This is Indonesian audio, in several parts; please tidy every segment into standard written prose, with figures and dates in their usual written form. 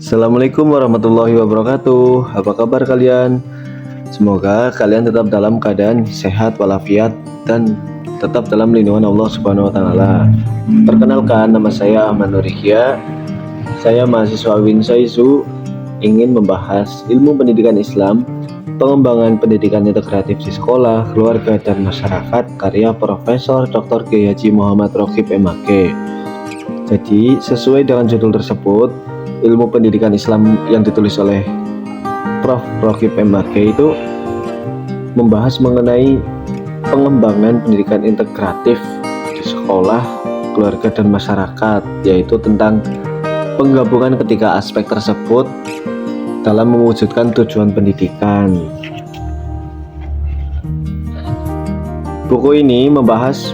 Assalamualaikum warahmatullahi wabarakatuh. Apa kabar kalian? Semoga kalian tetap dalam keadaan sehat walafiat dan tetap dalam lindungan Allah Subhanahu wa taala. Perkenalkan, nama saya Ahmad Nurihya. Saya mahasiswa Winsaisu, ingin membahas ilmu pendidikan Islam, pengembangan pendidikan integratif di sekolah, keluarga dan masyarakat, karya Profesor Dr. Kiai Haji Muhammad Roqib MAG. Jadi, sesuai dengan judul tersebut, ilmu pendidikan Islam yang ditulis oleh Prof. Roqib MAG itu membahas mengenai pengembangan pendidikan integratif di sekolah, keluarga dan masyarakat, yaitu tentang penggabungan ketiga aspek tersebut dalam mewujudkan tujuan pendidikan. Buku ini membahas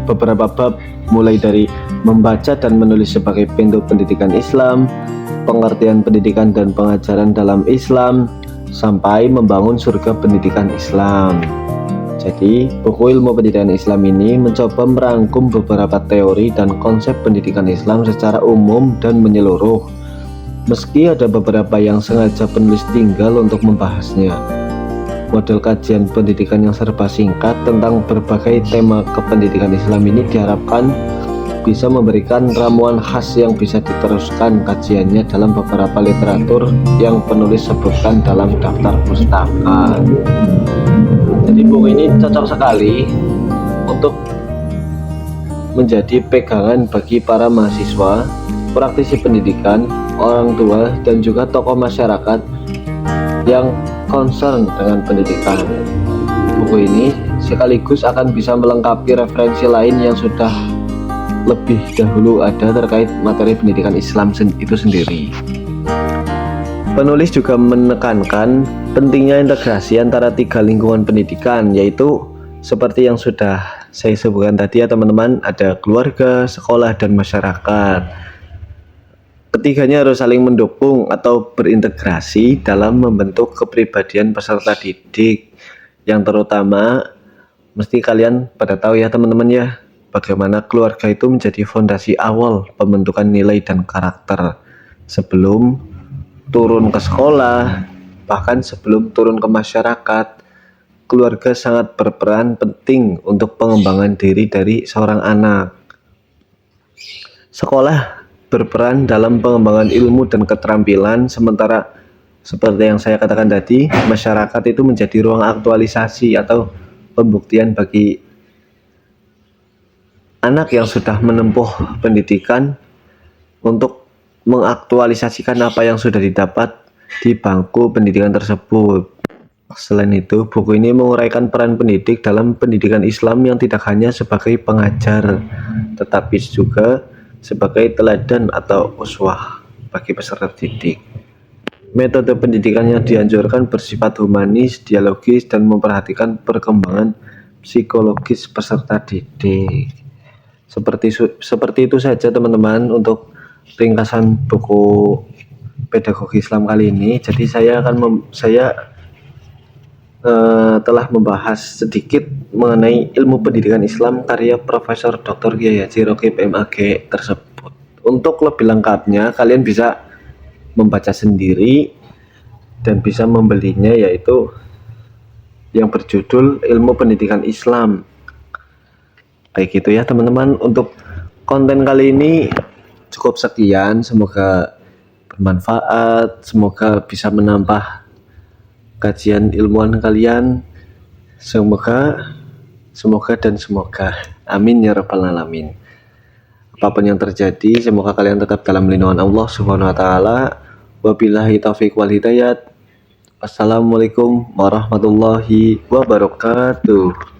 beberapa bab, mulai dari membaca dan menulis sebagai pintu pendidikan Islam, pengertian pendidikan dan pengajaran dalam Islam, sampai membangun surga pendidikan Islam. Jadi, buku ilmu pendidikan Islam ini mencoba merangkum beberapa teori dan konsep pendidikan Islam secara umum dan menyeluruh, meski ada beberapa yang sengaja penulis tinggal untuk membahasnya. Model kajian pendidikan yang serba singkat tentang berbagai tema kependidikan Islam ini diharapkan bisa memberikan ramuan khas yang bisa diteruskan kajiannya dalam beberapa literatur yang penulis sebutkan dalam daftar pustaka. Jadi buku ini cocok sekali untuk menjadi pegangan bagi para mahasiswa, praktisi pendidikan, orang tua, dan juga tokoh masyarakat yang concern dengan pendidikan. Buku ini sekaligus akan bisa melengkapi referensi lain yang sudah lebih dahulu ada terkait materi pendidikan Islam itu sendiri. Penulis juga menekankan pentingnya integrasi antara tiga lingkungan pendidikan, yaitu seperti yang sudah saya sebutkan tadi ya teman-teman, ada keluarga, sekolah, dan masyarakat. Ketiganya harus saling mendukung atau berintegrasi dalam membentuk kepribadian peserta didik, yang terutama mesti kalian pada tahu ya teman-teman ya, bagaimana keluarga itu menjadi fondasi awal pembentukan nilai dan karakter. Sebelum turun ke sekolah, bahkan sebelum turun ke masyarakat, keluarga sangat berperan penting untuk pengembangan diri dari seorang anak. Sekolah berperan dalam pengembangan ilmu dan keterampilan, sementara seperti yang saya katakan tadi, masyarakat itu menjadi ruang aktualisasi atau pembuktian bagi anak yang sudah menempuh pendidikan untuk mengaktualisasikan apa yang sudah didapat di bangku pendidikan tersebut. Selain itu, buku ini menguraikan peran pendidik dalam pendidikan Islam yang tidak hanya sebagai pengajar, tetapi juga sebagai teladan atau uswah bagi peserta didik. Metode pendidikan yang dianjurkan bersifat humanis, dialogis, dan memperhatikan perkembangan psikologis peserta didik. Seperti itu saja teman-teman untuk ringkasan buku pedagogi Islam kali ini. Jadi saya telah membahas sedikit mengenai ilmu pendidikan Islam karya Profesor Dr. Kiai Haji Roqib MAG tersebut. Untuk lebih lengkapnya kalian bisa membaca sendiri dan bisa membelinya, yaitu yang berjudul Ilmu Pendidikan Islam. Kayak gitu ya teman-teman. Untuk konten kali ini cukup sekian, semoga bermanfaat, semoga bisa menambah kajian ilmuwan kalian, semoga amin ya rabbal alamin. Apapun yang terjadi, semoga kalian tetap dalam lindungan Allah Subhanahu wa taala. Wabillahi taufiq wal hidayat. Wassalamualaikum warahmatullahi wabarakatuh.